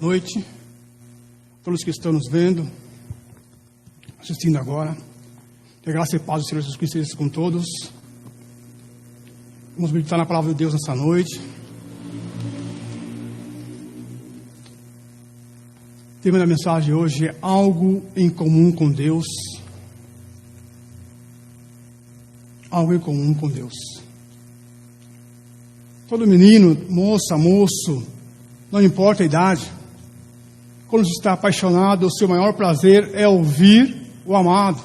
noite, todos que estão nos vendo, assistindo agora. Que a graça e paz do Senhor Jesus Cristo esteja com todos. Vamos meditar na palavra de Deus nessa noite. O tema da mensagem hoje é algo em comum com Deus. Algo em comum com Deus. Todo menino, moça, moço, não importa a idade, quando está apaixonado, o seu maior prazer é ouvir o amado,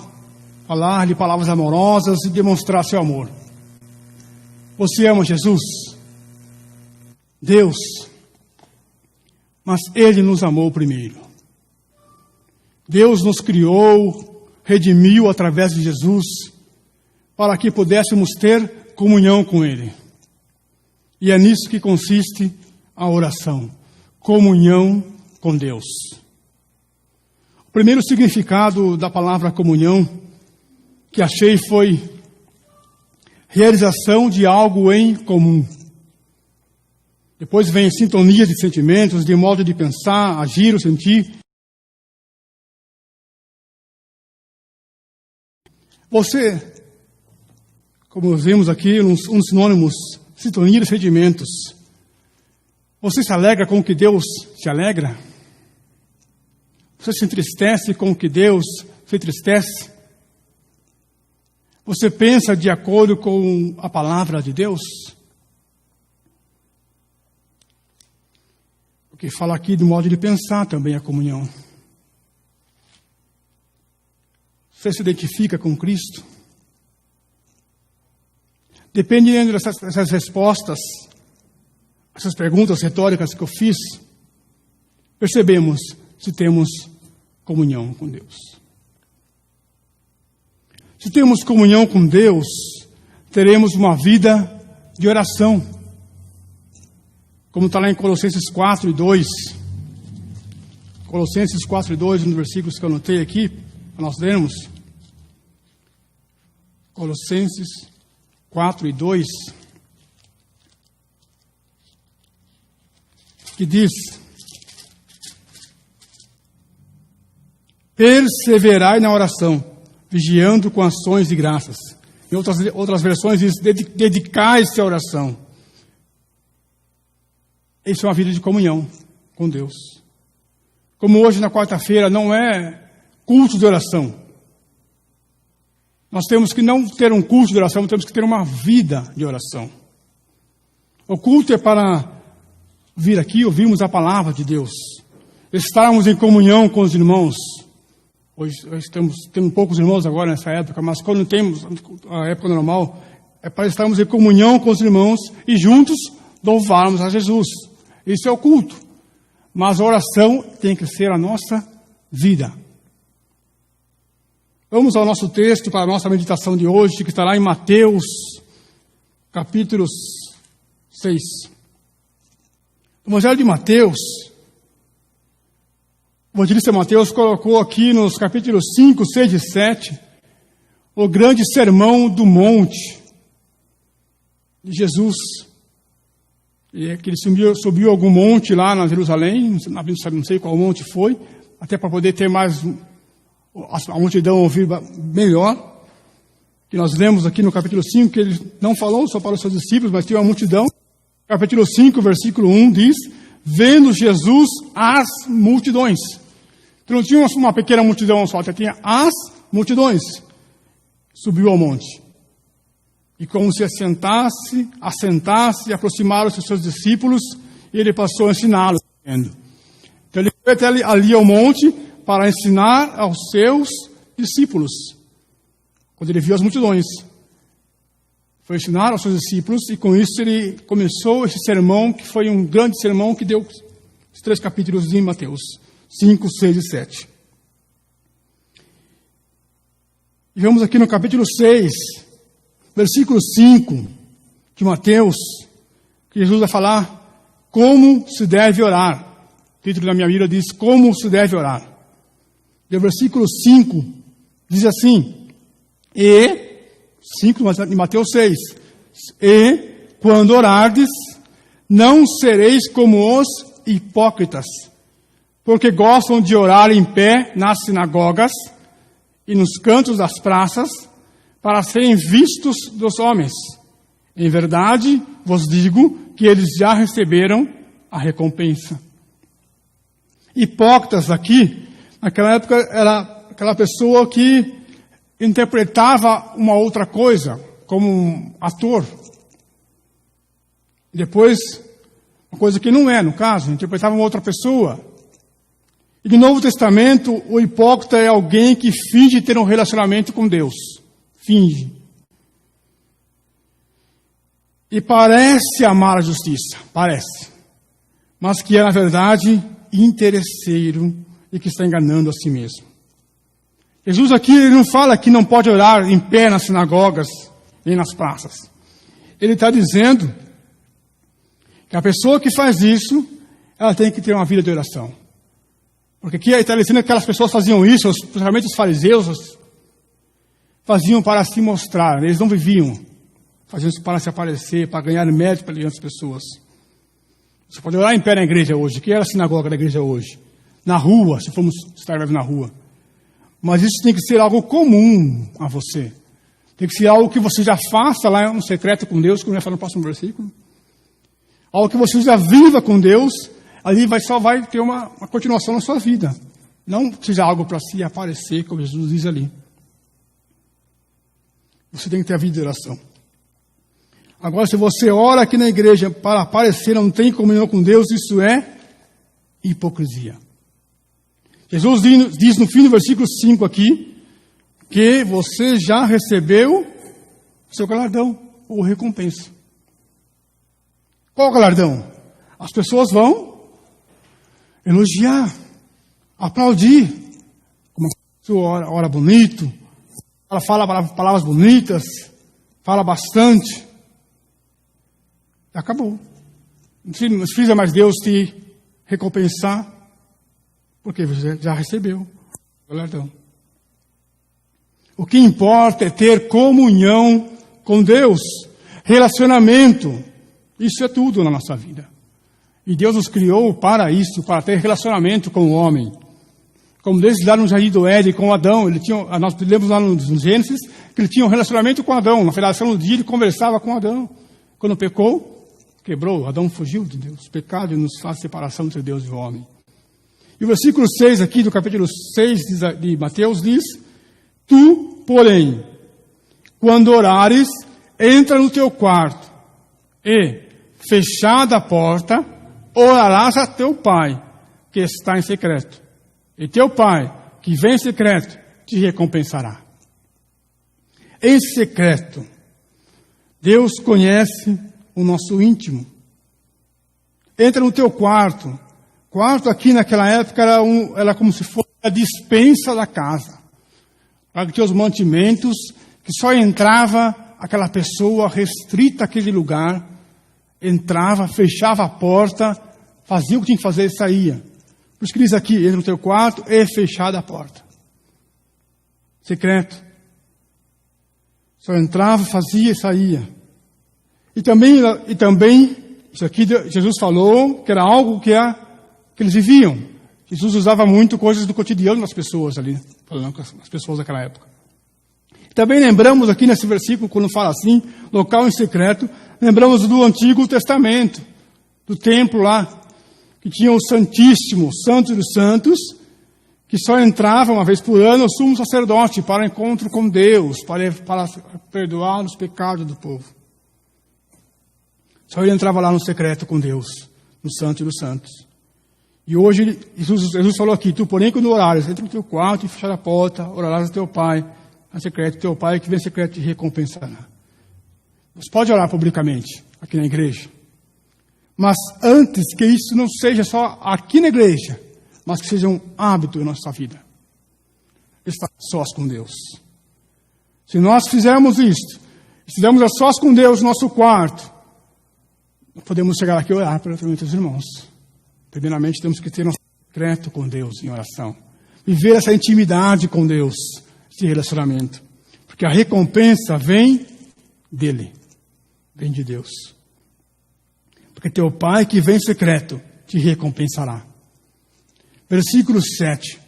falar-lhe palavras amorosas e demonstrar seu amor. Você ama Jesus? Deus. Mas Ele nos amou primeiro. Deus nos criou, redimiu através de Jesus, para que pudéssemos ter comunhão com Ele. E é nisso que consiste a oração, comunhão com Deus. O primeiro significado da palavra comunhão que achei foi realização de algo em comum. Depois vem sintonia de sentimentos, de modo de pensar, agir ou sentir. Você, como vemos aqui, uns sinônimos, sintonia de sentimentos. Você se alegra com o que Deus se alegra? Você se entristece com o que Deus se entristece? Você pensa de acordo com a palavra de Deus? Porque fala aqui do modo de pensar também a comunhão. Você se identifica com Cristo? Dependendo dessas respostas, essas perguntas retóricas que eu fiz, percebemos se temos comunhão com Deus. Se temos comunhão com Deus, teremos uma vida de oração. Como está lá em Colossenses 4 e 2. Colossenses 4 e 2, nos versículos que eu anotei aqui, para nós lermos. Colossenses 4 e 2. Que diz: perseverai na oração, vigiando com ações de graças. Em outras versões diz: dedicai-se à oração. Isso é uma vida de comunhão com Deus. Como hoje na quarta-feira não é culto de oração, nós temos que não ter um culto de oração, temos que ter uma vida de oração. O culto é para vir aqui, ouvirmos a palavra de Deus, estarmos em comunhão com os irmãos. Hoje temos poucos irmãos agora nessa época, mas quando temos a época normal, é para estarmos em comunhão com os irmãos e juntos louvarmos a Jesus. Isso é o culto. Mas a oração tem que ser a nossa vida. Vamos ao nosso texto para a nossa meditação de hoje, que está lá em Mateus, capítulo 6. O Evangelho de Mateus, o evangelista Mateus colocou aqui nos capítulos 5, 6 e 7, o grande sermão do monte de Jesus. E é que ele subiu algum monte lá na Jerusalém, não sei qual monte foi, até para poder ter mais a multidão ouvir melhor. Que nós lemos aqui no capítulo 5, que ele não falou só para os seus discípulos, mas tinha uma multidão. Capítulo 5, versículo 1 diz: vendo Jesus as multidões. Então não tinha uma pequena multidão só, tinha as multidões. Subiu ao monte. E como se assentasse, aproximaram-se os seus discípulos, e ele passou a ensiná-los. Então ele foi até ali ao monte para ensinar aos seus discípulos. Quando ele viu as multidões, foi ensinar aos seus discípulos, e com isso ele começou esse sermão, que foi um grande sermão que deu os 3 capítulos de Mateus, 5, 6 e 7. E vamos aqui no capítulo 6, versículo 5 de Mateus, que Jesus vai falar como se deve orar. O título da minha Bíblia diz: como se deve orar. E o versículo 5 diz assim: 5 de Mateus 6. E, quando orardes, não sereis como os hipócritas, porque gostam de orar em pé nas sinagogas e nos cantos das praças, para serem vistos dos homens. Em verdade, vos digo que eles já receberam a recompensa. Hipócritas aqui, naquela época, era aquela pessoa que interpretava uma outra coisa, como um ator. Depois, uma coisa que não é, no caso, interpretava uma outra pessoa. E no Novo Testamento, o hipócrita é alguém que finge ter um relacionamento com Deus. Finge. E parece amar a justiça, parece. Mas que é, na verdade, interesseiro e que está enganando a si mesmo. Jesus aqui ele não fala que não pode orar em pé nas sinagogas nem nas praças. Ele está dizendo que a pessoa que faz isso, ela tem que ter uma vida de oração. Porque aqui ele está dizendo que aquelas pessoas faziam isso, especialmente os fariseus, faziam para se mostrar, eles não viviam. Faziam isso para se aparecer, para ganhar mérito para as pessoas. Você pode orar em pé na igreja hoje. O que era a sinagoga da igreja hoje? Na rua, se formos estar na rua. Mas isso tem que ser algo comum a você. Tem que ser algo que você já faça lá no secreto com Deus, como eu ia falar no próximo versículo. Algo que você já viva com Deus, ali só vai ter uma continuação na sua vida. Não seja algo para se aparecer, como Jesus diz ali. Você tem que ter a vida de oração. Agora, se você ora aqui na igreja para aparecer, não tem comunhão com Deus, isso é hipocrisia. Jesus diz no fim do versículo 5 aqui, que você já recebeu seu galardão, ou recompensa. Qual o galardão? As pessoas vão elogiar, aplaudir. Como a pessoa ora bonito, ela fala palavras bonitas, fala bastante. Acabou. Não precisa mais Deus te recompensar, porque você já recebeu o galardão. O que importa é ter comunhão com Deus, relacionamento. Isso é tudo na nossa vida. E Deus nos criou para isso, para ter relacionamento com o homem. Como desde lá no Jardim do Éden com Adão, nós lemos lá no Gênesis que ele tinha um relacionamento com Adão. Na finalização do dia ele conversava com Adão. Quando pecou, quebrou, Adão fugiu de Deus. O pecado nos faz separação entre Deus e o homem. E o versículo 6 aqui do capítulo 6 de Mateus diz: Tu, porém, quando orares, entra no teu quarto e, fechada a porta, orarás a teu pai, que está em secreto. E teu pai, que vem em secreto, te recompensará. Em secreto, Deus conhece o nosso íntimo. Entra no teu quarto. Quarto aqui naquela época era como se fosse a despensa da casa. Para que tinha os mantimentos, que só entrava aquela pessoa restrita àquele lugar, entrava, fechava a porta, fazia o que tinha que fazer e saía. Por isso que diz aqui, entra no teu quarto e fechada a porta. Secreto. Só entrava, fazia e saía. E também, isso aqui Jesus falou que era algo que eles viviam. Jesus usava muito coisas do cotidiano das pessoas ali, falando com as pessoas daquela época. Também lembramos aqui nesse versículo, quando fala assim, local em secreto, lembramos do Antigo Testamento, do templo lá, que tinha o Santíssimo, o Santo dos Santos, que só entrava uma vez por ano o sumo sacerdote para o encontro com Deus, para perdoar os pecados do povo. Só ele entrava lá no secreto com Deus, no Santo dos Santos. E hoje, Jesus falou aqui, tu, porém, quando orares, entra no teu quarto e fecha a porta, orarás a teu pai, em secreto, teu pai que vem em secreto te recompensará. Você pode orar publicamente, aqui na igreja. Mas antes que isso não seja só aqui na igreja, mas que seja um hábito em nossa vida. Estar sós com Deus. Se nós fizermos isso, estivermos a sós com Deus no nosso quarto, podemos chegar aqui e orar pelos irmãos. Primeiramente, temos que ter nosso secreto com Deus em oração. Viver essa intimidade com Deus, esse relacionamento. Porque a recompensa vem dele. Vem de Deus. Porque teu pai que vem em secreto te recompensará. Versículo 7.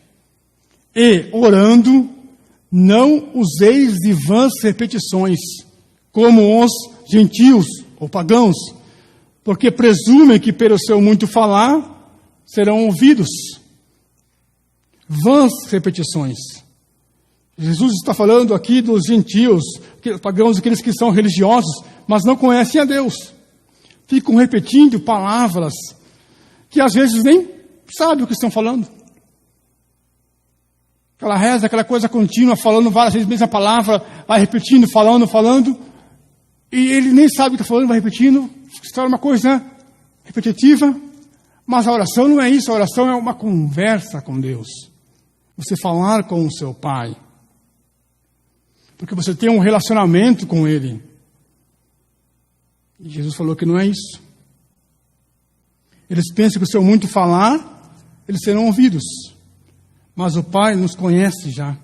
E, orando, não useis de vãs repetições, como os gentios ou pagãos, porque presumem que pelo seu muito falar serão ouvidos. Vãs repetições. Jesus está falando aqui dos gentios, pagãos, aqueles que são religiosos, mas não conhecem a Deus. Ficam repetindo palavras que às vezes nem sabem o que estão falando. Aquela reza, aquela coisa contínua, falando várias vezes a mesma palavra, vai repetindo, falando, e ele nem sabe o que está falando, vai repetindo, se torna uma coisa repetitiva, mas a oração não é isso, a oração é uma conversa com Deus. Você falar com o seu Pai. Porque você tem um relacionamento com Ele. E Jesus falou que não é isso. Eles pensam que o seu muito falar, eles serão ouvidos. Mas o Pai nos conhece já.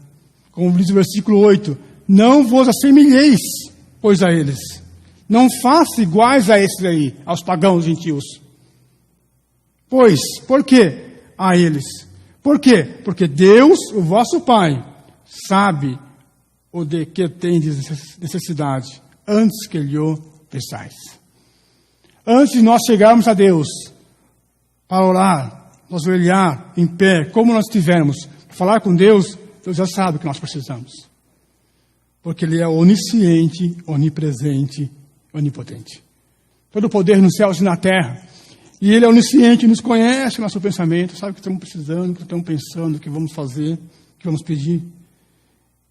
Como diz o versículo 8. Não vos assemelheis, pois a eles. Não faça iguais a esses aí, aos pagãos gentios. Pois, por quê? A eles. Por quê? Porque Deus, o vosso Pai, sabe o de que tendes necessidade, antes que lhe o peçais. Antes de nós chegarmos a Deus, para orar, nos ajoelhar em pé, como nós estivermos, falar com Deus, Deus já sabe o que nós precisamos. Porque Ele é onisciente, onipresente, onipotente. Todo o poder nos céus e na terra. E Ele é onisciente, nos conhece o nosso pensamento, sabe o que estamos precisando, o que estamos pensando, o que vamos fazer, o que vamos pedir.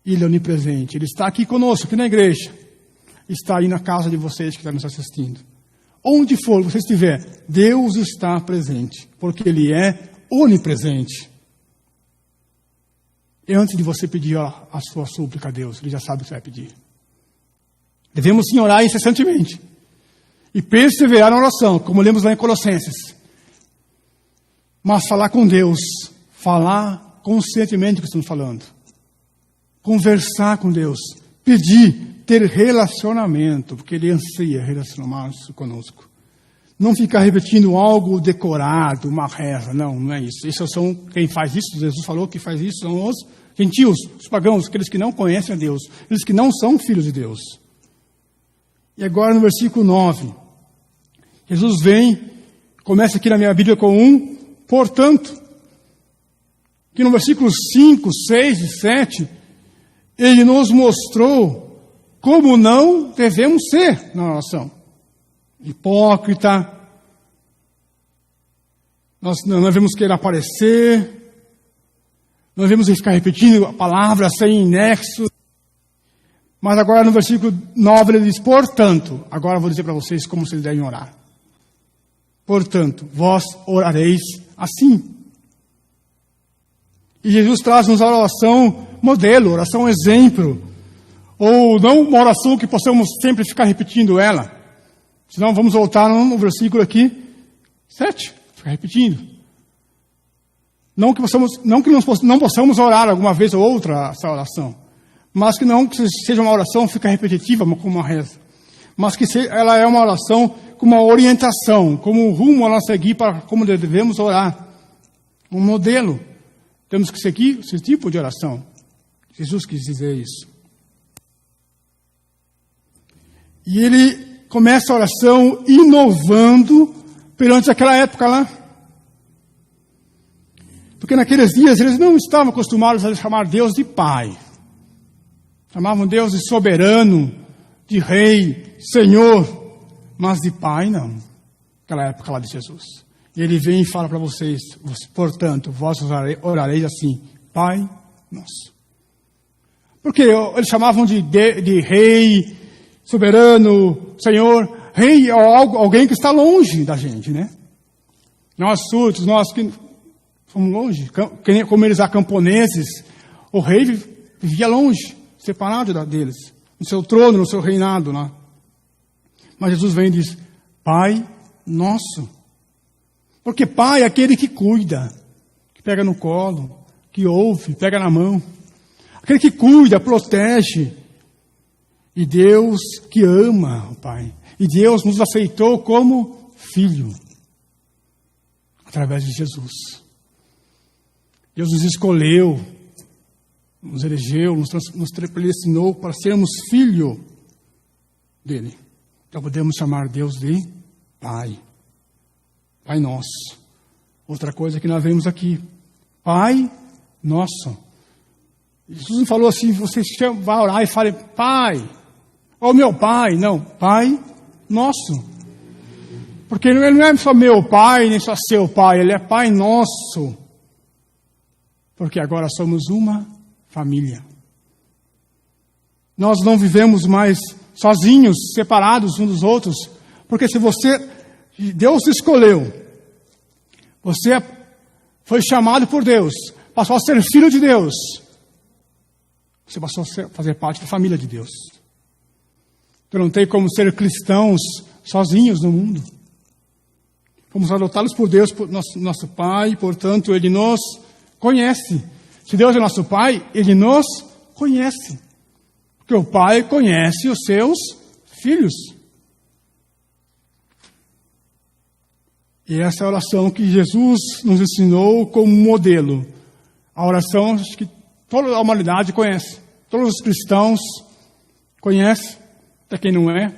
Ele é onipresente. Ele está aqui conosco, aqui na igreja. Está aí na casa de vocês que estão nos assistindo. Onde for você estiver, Deus está presente, porque Ele é onipresente. E antes de você pedir a sua súplica a Deus, Ele já sabe o que você vai pedir. Devemos sim orar incessantemente. E perseverar na oração, como lemos lá em Colossenses. Mas falar com Deus, falar conscientemente do que estamos falando. Conversar com Deus, pedir, ter relacionamento, porque Ele anseia relacionar-se conosco. Não ficar repetindo algo decorado, uma reza, não é isso. Quem faz isso, Jesus falou que faz isso, são os gentios, os pagãos, aqueles que não conhecem a Deus, aqueles que não são filhos de Deus. E agora no versículo 9, Jesus vem, começa aqui na minha Bíblia com portanto. Aqui no versículo 5, 6 e 7, Ele nos mostrou como não devemos ser na oração. Hipócrita, nós não devemos querer aparecer, não devemos ficar repetindo a palavra sem nexo. Mas agora no versículo 9 ele diz, portanto, agora eu vou dizer para vocês como vocês devem orar. Portanto, vós orareis assim. E Jesus traz-nos a oração modelo, oração exemplo. Ou não uma oração que possamos sempre ficar repetindo ela. Senão vamos voltar no versículo aqui, 7, ficar repetindo. Não que não possamos orar alguma vez ou outra essa oração. Mas que não que seja uma oração fica repetitiva como uma reza. Mas que ela é uma oração com uma orientação, como um rumo a nós seguir para como devemos orar. Um modelo. Temos que seguir esse tipo de oração. Jesus quis dizer isso. E ele começa a oração inovando perante aquela época lá. Porque naqueles dias eles não estavam acostumados a chamar Deus de Pai. Chamavam Deus de soberano, de rei, Senhor, mas de Pai não. Aquela época lá de Jesus. E ele vem e fala para vocês, portanto, vós orareis assim, Pai nosso. Porque eles chamavam de rei, soberano, Senhor, rei é alguém que está longe da gente, né? Nós súditos, nós que fomos longe, como eles eram camponeses, o rei vivia longe, separado deles, no seu trono, no seu reinado lá. Mas Jesus vem e diz, Pai nosso. Porque Pai é aquele que cuida, que pega no colo, que ouve, pega na mão. Aquele que cuida, protege. E Deus que ama o Pai. E Deus nos aceitou como filho. Através de Jesus. Deus nos escolheu, nos elegeu, nos predestinou para sermos filho dele. Então podemos chamar Deus de Pai. Pai nosso. Outra coisa que nós vemos aqui. Pai nosso. Jesus não falou assim, você vai orar e fale, Pai, ó meu Pai. Não, Pai nosso. Porque ele não é só meu Pai, nem só seu Pai, ele é Pai nosso. Porque agora somos uma família. Nós não vivemos mais sozinhos, separados uns dos outros. Porque se Deus te escolheu, você foi chamado por Deus, passou a ser filho de Deus, você passou a fazer parte da família de Deus. Então não tem como ser cristãos sozinhos no mundo. Fomos adotados por Deus, por nosso Pai, portanto Ele nos conhece. Se Deus é nosso Pai, Ele nos conhece. Porque o Pai conhece os seus filhos. E essa é a oração que Jesus nos ensinou como modelo. A oração que toda a humanidade conhece. Todos os cristãos conhecem, até quem não é.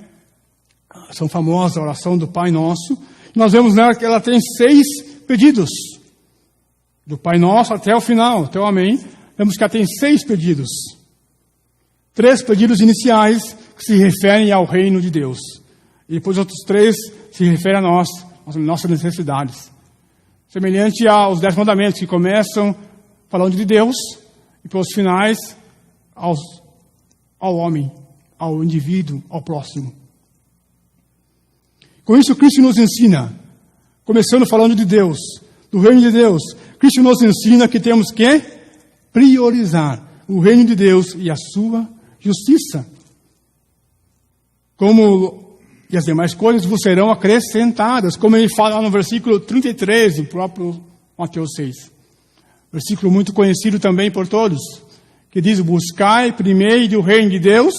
A oração famosa, a oração do Pai Nosso. Nós vemos nela que ela tem 6 pedidos. Do Pai Nosso até o final, até o Amém. Vemos que ela tem 6 pedidos. 3 pedidos iniciais que se referem ao reino de Deus. E depois outros 3 se referem a nós, às nossas necessidades. Semelhante aos 10 mandamentos que começam falando de Deus e pelos finais ao homem, ao indivíduo, ao próximo. Com isso, Cristo nos ensina, começando falando de Deus, do reino de Deus. Cristo nos ensina que temos que priorizar o reino de Deus e a sua justiça. E as demais coisas vos serão acrescentadas, como ele fala no versículo 33 do próprio Mateus 6. Versículo muito conhecido também por todos, que diz, buscai primeiro o reino de Deus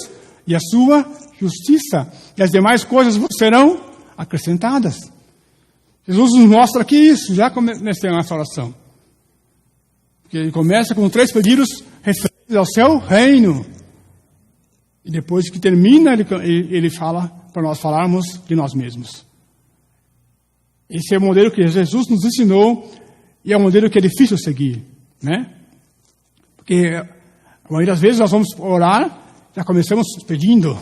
e a sua justiça, e as demais coisas vos serão acrescentadas. Jesus nos mostra aqui isso, já comecei a nossa oração. Porque ele começa com 3 pedidos referentes ao seu reino. E depois que termina, ele fala para nós falarmos de nós mesmos. Esse é o modelo que Jesus nos ensinou e é um modelo que é difícil seguir, né? Porque a maioria das vezes nós vamos orar, já começamos pedindo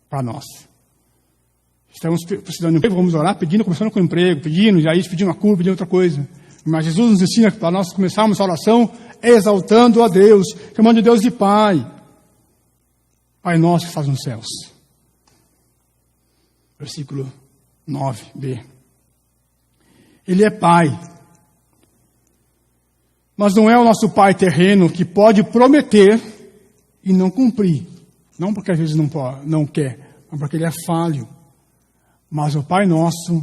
para nós. Estamos precisando de emprego, vamos orar pedindo, começando com emprego, pedindo, já isso, pedindo uma cura, pedindo outra coisa. Mas Jesus nos ensina para nós começarmos a oração exaltando a Deus, chamando de Deus de Pai. Pai nosso que estás nos céus. Versículo 9b. Ele é Pai. Mas não é o nosso Pai terreno que pode prometer e não cumprir. Não porque às vezes não quer, mas porque ele é falho. Mas o Pai nosso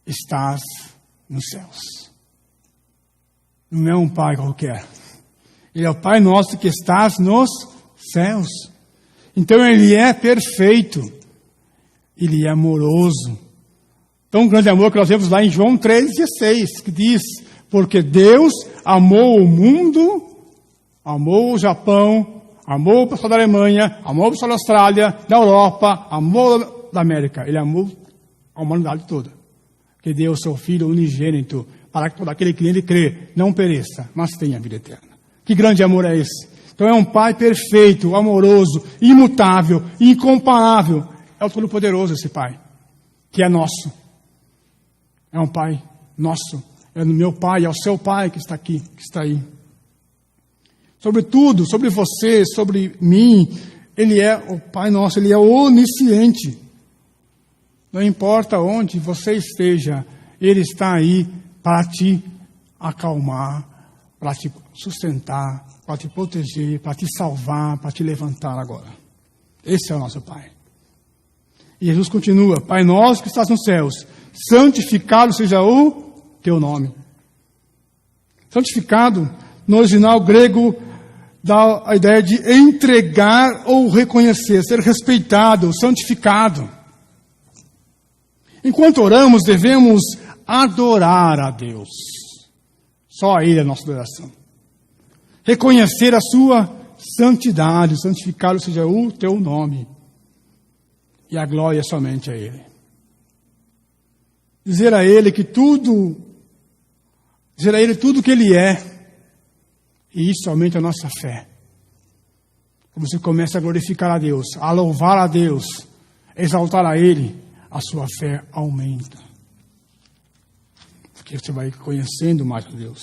estás nos céus. Não é um Pai qualquer. Ele é o Pai nosso que estás nos céus. Então ele é perfeito. Ele é amoroso. Tão grande amor que nós vemos lá em João 3,16, que diz, porque Deus amou o mundo, amou o Japão, amou o pessoal da Alemanha, amou o pessoal da Austrália, da Europa, amou da América. Ele amou a humanidade toda. Que deu o seu Filho unigênito para que todo aquele que nele crê não pereça, mas tenha vida eterna. Que grande amor é esse? Então é um Pai perfeito, amoroso, imutável, incomparável. É o Todo-Poderoso esse Pai, que é nosso. É um Pai nosso. É no meu Pai, é o seu Pai que está aqui, que está aí. Sobre tudo, sobre você, sobre mim, Ele é o Pai nosso, Ele é onisciente. Não importa onde você esteja, Ele está aí para te acalmar, para te sustentar, para te proteger, para te salvar, para te levantar agora. Esse é o nosso Pai. E Jesus continua, Pai nosso que estás nos céus, santificado seja o teu nome. Santificado, no original grego, dá a ideia de entregar ou reconhecer, ser respeitado, santificado. Enquanto oramos, devemos adorar a Deus. Só a Ele é a nossa adoração. reconhecer a sua santidade, santificado seja o teu nome, e a glória somente a Ele. Dizer a Ele tudo que Ele é, e isso aumenta a nossa fé. Quando você começa a glorificar a Deus, a louvar a Deus, a exaltar a Ele, a sua fé aumenta. Porque você vai conhecendo mais a Deus.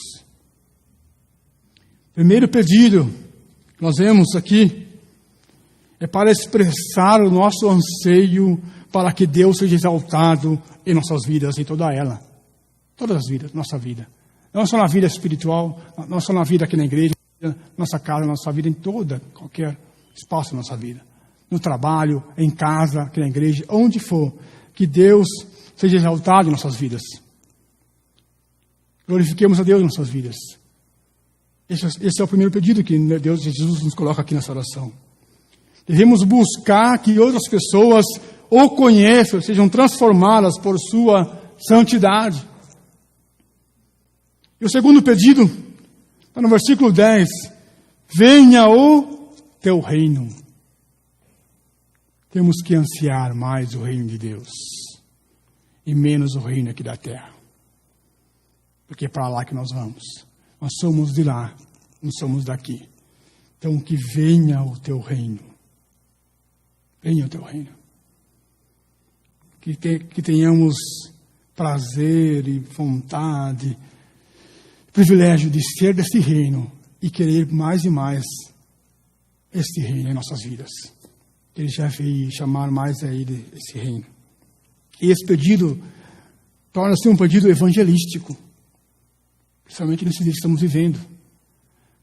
Primeiro pedido que nós vemos aqui é para expressar o nosso anseio para que Deus seja exaltado em nossas vidas, em toda ela. Todas as vidas, nossa vida. Não só na vida espiritual, não só na vida aqui na igreja, nossa casa, nossa vida, em toda, qualquer espaço da nossa vida. No trabalho, em casa, aqui na igreja, onde for. Que Deus seja exaltado em nossas vidas. Glorifiquemos a Deus em nossas vidas. Esse é o primeiro pedido que Deus, Jesus nos coloca aqui nessa oração. Devemos buscar que outras pessoas o conheçam, sejam transformadas por sua santidade. E o segundo pedido está no versículo 10. Venha o teu reino. Temos que ansiar mais o reino de Deus e menos o reino aqui da terra. Porque é para lá que nós vamos. Nós somos de lá, não somos daqui. Então que venha o teu reino. Venha o teu reino. Que tenhamos prazer e vontade, privilégio de ser deste reino e querer mais e mais este reino em nossas vidas. Ele já veio chamar mais a Ele esse reino. E esse pedido torna-se um pedido evangelístico, principalmente nesse dia que estamos vivendo.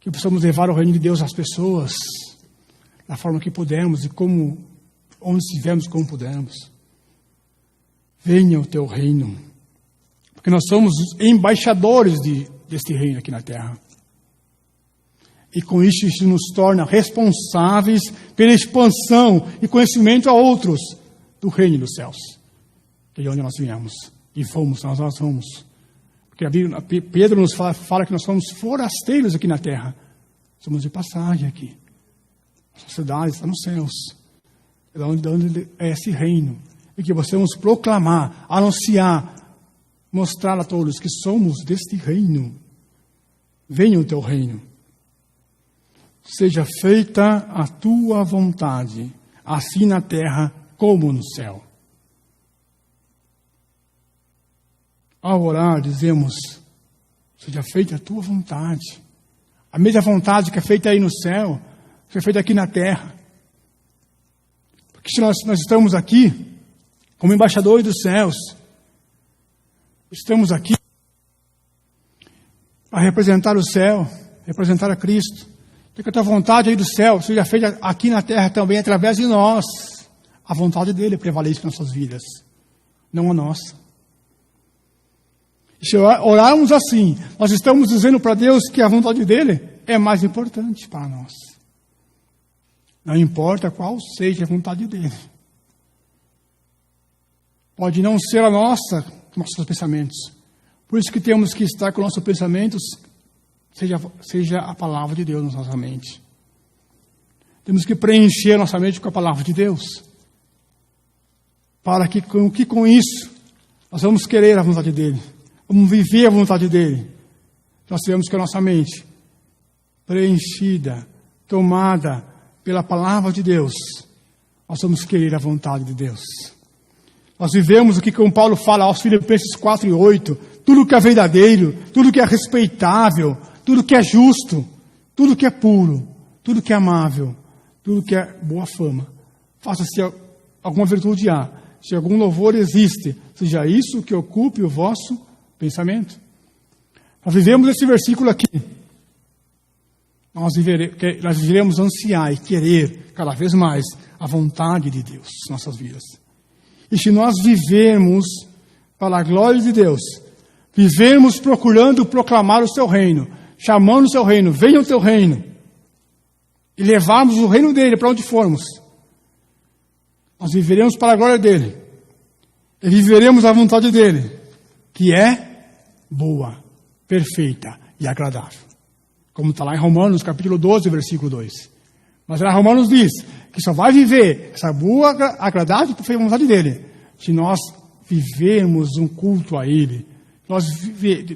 Que possamos levar o reino de Deus às pessoas, da forma que pudermos e onde estivermos, como pudermos. Venha o teu reino, porque nós somos embaixadores deste reino aqui na terra. E com isso nos torna responsáveis pela expansão e conhecimento a outros do reino dos céus, que é de onde nós viemos e fomos, nós vamos. Porque Pedro nos fala que nós somos forasteiros aqui na terra. Somos de passagem aqui. Nossa cidade está nos céus. É de onde é esse reino. E que possamos proclamar, anunciar, mostrar a todos que somos deste reino. Venha o teu reino. Seja feita a tua vontade, assim na terra como no céu. Ao orar, dizemos, seja feita a tua vontade. A mesma vontade que é feita aí no céu, seja feita aqui na terra. Porque se nós estamos aqui, como embaixadores dos céus, estamos aqui para representar o céu, representar a Cristo. Que a tua vontade aí do céu seja feita aqui na terra também, através de nós. A vontade dele prevaleça em nossas vidas, não a nossa. Se orarmos assim, nós estamos dizendo para Deus que a vontade dele é mais importante para nós. Não importa qual seja a vontade dele. Pode não ser a nossa, nossos pensamentos. Por isso que temos que estar com nossos pensamentos, seja a palavra de Deus na nossa mente. Temos que preencher nossa mente com a palavra de Deus. Para que com isso nós vamos querer a vontade dele. Vamos viver a vontade dele. Nós temos que a nossa mente preenchida, tomada pela palavra de Deus, nós vamos querer a vontade de Deus. Nós vivemos o que como Paulo fala aos Filipenses 4:8, tudo que é verdadeiro, tudo que é respeitável, tudo que é justo, tudo que é puro, tudo que é amável, tudo que é boa fama. Faça-se alguma virtude há, se algum louvor existe, seja isso que ocupe o vosso pensamento. Nós vivemos esse versículo aqui. Nós iremos ansiar e querer cada vez mais a vontade de Deus em nossas vidas. E se nós vivermos para a glória de Deus, vivermos procurando proclamar o seu reino, chamando o seu reino, venha o teu reino, e levarmos o reino dele para onde formos, nós viveremos para a glória dele, e viveremos a vontade dele, que é boa, perfeita e agradável. como está lá em Romanos, capítulo 12, versículo 2. Mas lá Romanos diz que só vai viver essa boa, agradável e perfeita vontade dele se nós vivermos um culto a ele. Nós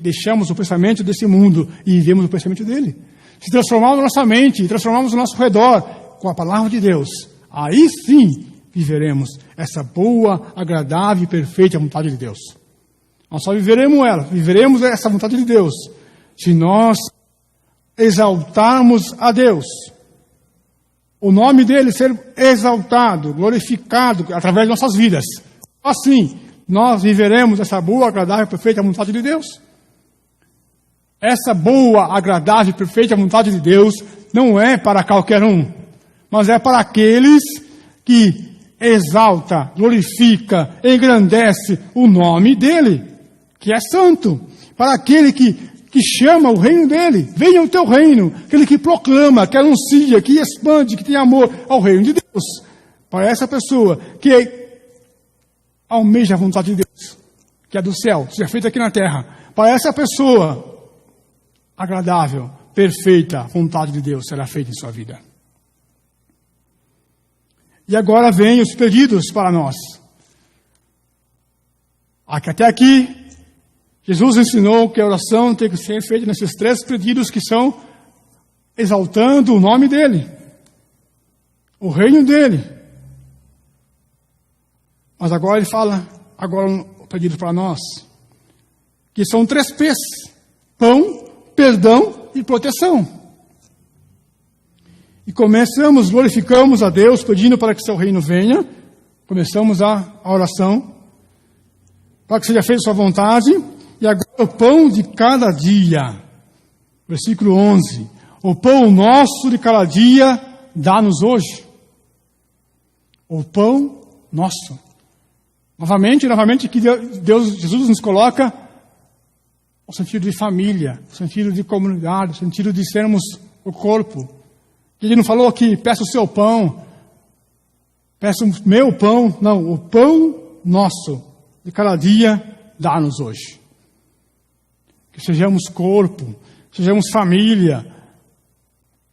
deixamos o pensamento desse mundo e vivemos o pensamento dele. Se transformarmos nossa mente e transformarmos o nosso redor com a palavra de Deus, aí sim viveremos essa boa, agradável e perfeita vontade de Deus. Nós só viveremos essa vontade de Deus se nós exaltarmos a Deus. O nome dele ser exaltado, glorificado através de nossas vidas. Assim, nós viveremos essa boa, agradável e perfeita vontade de Deus. Essa boa, agradável e perfeita vontade de Deus não é para qualquer um, mas é para aqueles que exalta, glorifica, engrandece o nome dele, que é santo. Para aquele que chama o reino dele, venha o teu reino, aquele que proclama, que anuncia, que expande, que tem amor ao reino de Deus. Para essa pessoa que almeja a vontade de Deus, que é do céu, seja feita aqui na terra. Para essa pessoa agradável, perfeita vontade de Deus será feita em sua vida. E agora vem os pedidos para nós. Até aqui, Jesus ensinou que a oração tem que ser feita nesses 3 pedidos que são exaltando o nome dele, o reino dele. Mas agora ele fala, um pedido para nós, que são 3 P's: pão, perdão e proteção. E glorificamos a Deus, pedindo para que seu reino venha. Começamos a oração, para que seja feita sua vontade. E agora o pão de cada dia. Versículo 11. O pão nosso de cada dia, dá-nos hoje. O pão nosso. Novamente que Jesus nos coloca o sentido de família, o sentido de comunidade, o sentido de sermos o corpo. Ele não falou aqui, peça o seu pão, peça o meu pão. Não, o pão nosso de cada dia, dá-nos hoje. Que sejamos corpo, sejamos família.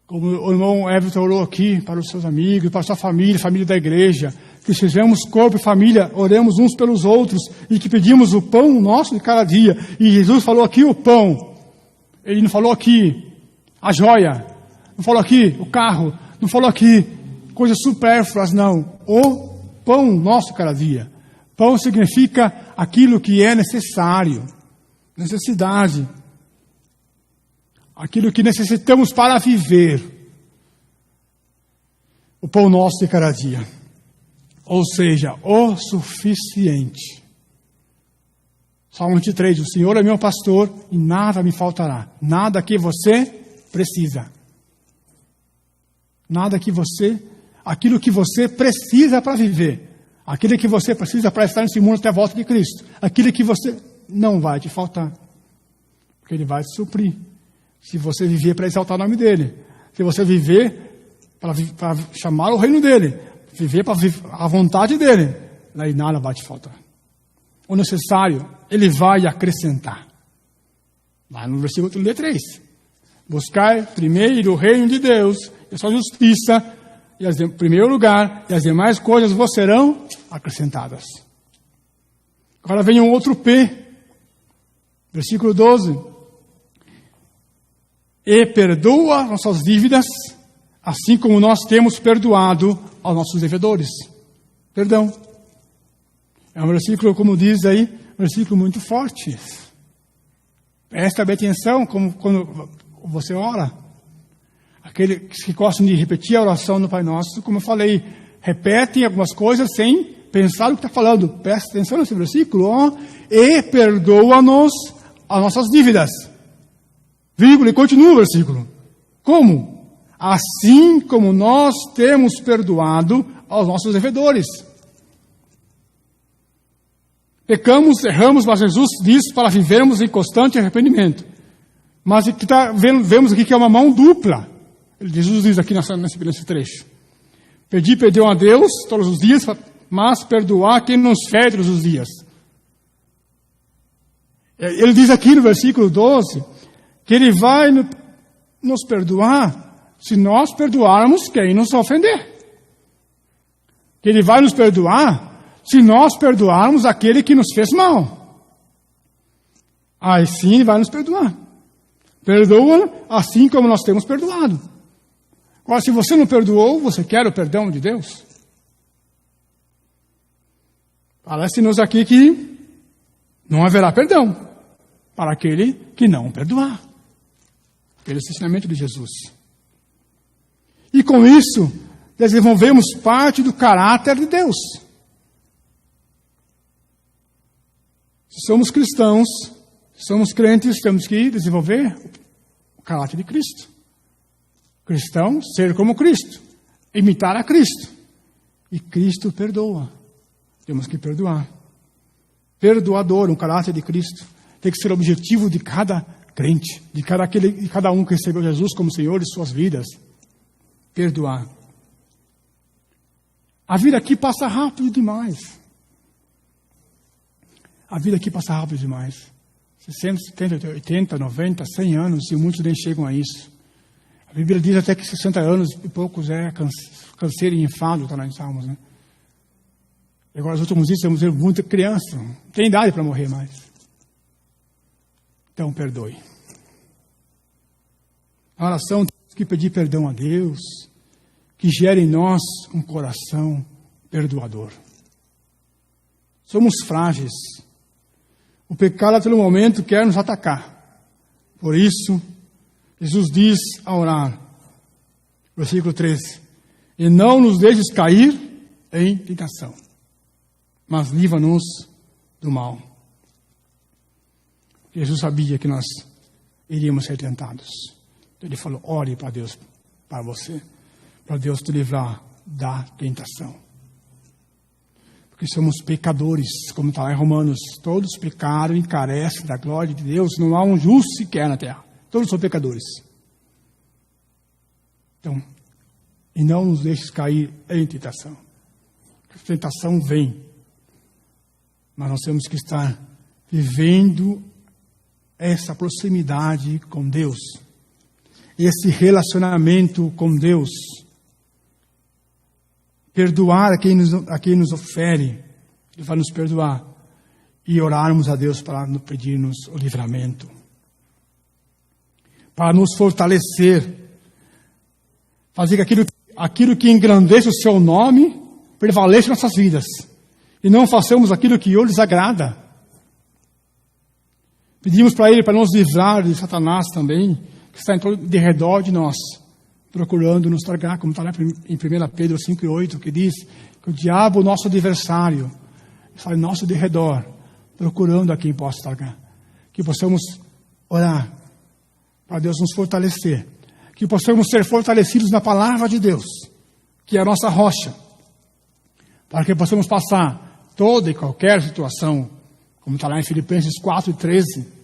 Como o irmão Everton orou aqui para os seus amigos, para a sua família, família da igreja. Que sejamos corpo e família, oremos uns pelos outros e que pedimos o pão nosso de cada dia. E Jesus falou aqui o pão. Ele não falou aqui a joia. Não falou aqui o carro, não falou aqui coisas supérfluas, não. O pão nosso cada dia. Pão significa aquilo que é necessário, necessidade. Aquilo que necessitamos para viver. O pão nosso de cada dia. Ou seja, o suficiente. Salmo 23, o Senhor é meu pastor e nada me faltará. Nada que você precisa. Nada que aquilo que você precisa para viver, aquilo que você precisa para estar nesse mundo até a volta de Cristo, aquilo que você não vai te faltar, porque Ele vai te suprir, se você viver para exaltar o nome dEle, se você viver para chamar o reino dEle, viver para a vontade dEle, aí nada vai te faltar. O necessário, Ele vai acrescentar. Lá no versículo 3. Buscar primeiro o reino de Deus e a sua justiça, em primeiro lugar, e as demais coisas vos serão acrescentadas. Agora vem um outro P, versículo 12. E perdoa nossas dívidas, assim como nós temos perdoado aos nossos devedores. Perdão. É um versículo, como diz aí, um versículo muito forte. Presta bem atenção quando você ora. Aqueles que gostam de repetir a oração do Pai Nosso, como eu falei, repetem algumas coisas sem pensar o que está falando. Presta atenção nesse versículo. E perdoa-nos as nossas dívidas. Vírgula, e continua o versículo. Como? Assim como nós temos perdoado aos nossos devedores. Pecamos, erramos, mas Jesus diz para vivermos em constante arrependimento. Mas vemos aqui que é uma mão dupla. Jesus diz aqui nesse trecho. Pedir perdão a Deus todos os dias, mas perdoar quem nos fere todos os dias. Ele diz aqui no versículo 12, que ele vai nos perdoar se nós perdoarmos quem nos ofender. Que Ele vai nos perdoar se nós perdoarmos aquele que nos fez mal. Aí sim Ele vai nos perdoar. Perdoa assim como nós temos perdoado. Agora, se você não perdoou, você quer o perdão de Deus? Parece-nos aqui que não haverá perdão para aquele que não perdoar. Pelo ensinamento de Jesus. E com isso, desenvolvemos parte do caráter de Deus. Se somos cristãos, se somos crentes, temos que desenvolver o caráter de Cristo. Cristão, ser como Cristo, imitar a Cristo. E Cristo perdoa. Temos que perdoar. Perdoador, um caráter de Cristo, tem que ser o objetivo de cada crente, de cada um que recebeu Jesus como Senhor de suas vidas. Perdoar. A vida aqui passa rápido demais. A vida aqui passa rápido demais. 60, 70, 80, 90, 100 anos, e muitos nem chegam a isso. A Bíblia diz até que 60 anos e poucos é canseiro e enfado, está lá em Salmos, né? E agora, os últimos dias, temos muita criança, não tem idade para morrer mais. Então, perdoe. A oração, temos que pedir perdão a Deus, que gere em nós um coração perdoador. Somos frágeis. O pecado, a todo momento, quer nos atacar. Por isso, Jesus diz a orar, versículo 13, e não nos deixes cair em tentação, mas livra-nos do mal. Jesus sabia que nós iríamos ser tentados. Então Ele falou, ore para Deus, para você, para Deus te livrar da tentação. Porque somos pecadores, como está lá em Romanos, todos pecaram e carecem da glória de Deus, não há um justo sequer na terra, todos são pecadores. Então, e não nos deixes cair em tentação. A tentação vem, mas nós temos que estar vivendo essa proximidade com Deus, esse relacionamento com Deus, perdoar a quem nos ofere, Ele vai nos perdoar, e orarmos a Deus para pedir-nos o livramento, para nos fortalecer, fazer que aquilo que engrandece o seu nome prevaleça em nossas vidas, e não façamos aquilo que o desagrada. Pedimos para Ele para nos livrar de Satanás também, que está de redor de nós, procurando nos tragar, como está lá em 1 Pedro 5:8, que diz que o diabo, nosso adversário, está em nosso derredor, procurando a quem possa tragar. Que possamos orar para Deus nos fortalecer, que possamos ser fortalecidos na palavra de Deus, que é a nossa rocha, para que possamos passar toda e qualquer situação, como está lá em Filipenses 4:13.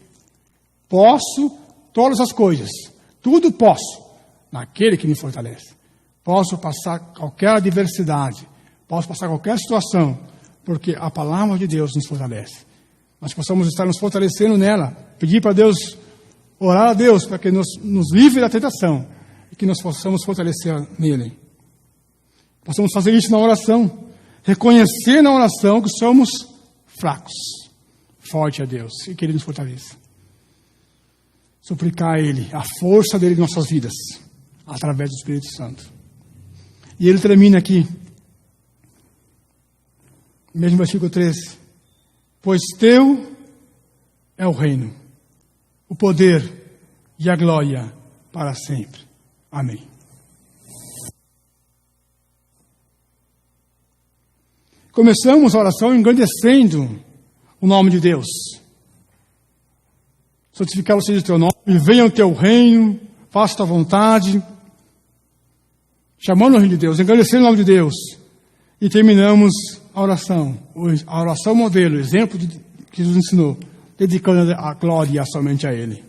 Posso todas as coisas, tudo posso, naquele que me fortalece. Posso passar qualquer adversidade, posso passar qualquer situação, porque a palavra de Deus nos fortalece. Nós possamos estar nos fortalecendo nela, pedir para Deus, orar a Deus para que nos livre da tentação e que nós possamos fortalecer nele. Possamos fazer isso na oração, reconhecer na oração que somos fracos. Forte a Deus e que Ele nos fortaleça. Suplicar a Ele, a força dEle em nossas vidas, através do Espírito Santo. E Ele termina aqui, mesmo versículo 13. Pois teu é o reino, o poder e a glória para sempre. Amém. Começamos a oração engrandecendo o nome de Deus. Santificado seja o teu nome, venha o teu reino, faça a tua vontade. Chamando o reino de Deus, engrandecendo o nome de Deus. E terminamos a oração modelo, o exemplo que Jesus ensinou, dedicando a glória somente a Ele.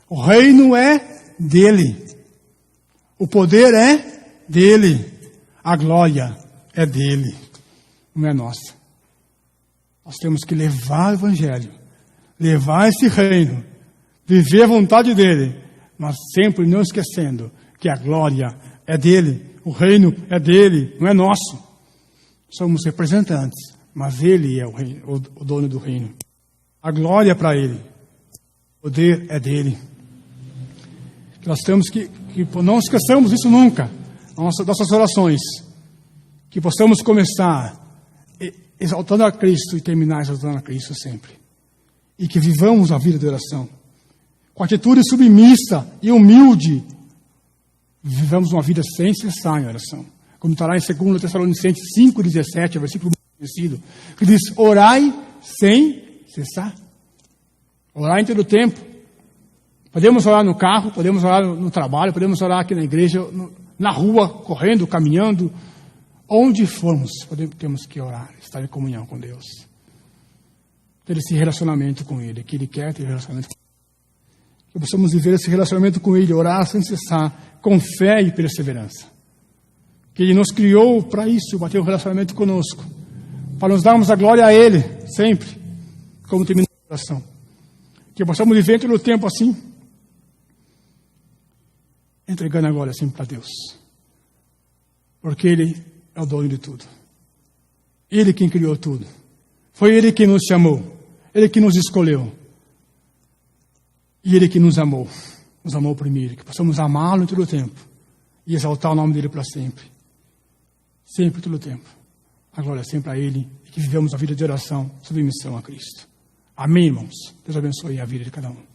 O reino é dele, o poder é dele, a glória é dele, não é nossa. Nós temos que levar o Evangelho, levar esse reino, viver a vontade dele mas sempre não esquecendo que a glória é dele, o reino é dele, não é nosso. Somos representantes, mas ele é o dono do reino. A glória é para ele, o poder é dele. Nós temos que não esqueçamos isso nunca, nossas orações, que possamos começar exaltando a Cristo e terminar exaltando a Cristo sempre. E que vivamos a vida de oração. Com atitude submissa e humilde, vivamos uma vida sem cessar em oração. Como está lá em 2 Tessalonicenses 5,17, versículo muito conhecido, que diz, orai sem cessar. Orar em todo o tempo. Podemos orar no carro, podemos orar no trabalho, podemos orar aqui na igreja, na rua, correndo, caminhando. Onde formos, temos que orar, estar em comunhão com Deus. Ter esse relacionamento com Ele, que Ele quer ter relacionamento com Ele. Que possamos viver esse relacionamento com Ele, orar sem cessar, com fé e perseverança. Que Ele nos criou para isso, para ter um relacionamento conosco. Para nos darmos a glória a Ele, sempre, como termina a oração. Que possamos viver todo o tempo assim, entregando a glória sempre para Deus. Porque Ele é o dono de tudo. Ele quem criou tudo. Foi Ele quem nos chamou. Ele que nos escolheu. E Ele que nos amou. Nos amou primeiro. Que possamos amá-lo em todo o tempo. E exaltar o nome dEle para sempre. Sempre, todo o tempo. A glória é sempre a Ele. E que vivemos a vida de oração, submissão a Cristo. Amém, irmãos. Deus abençoe a vida de cada um.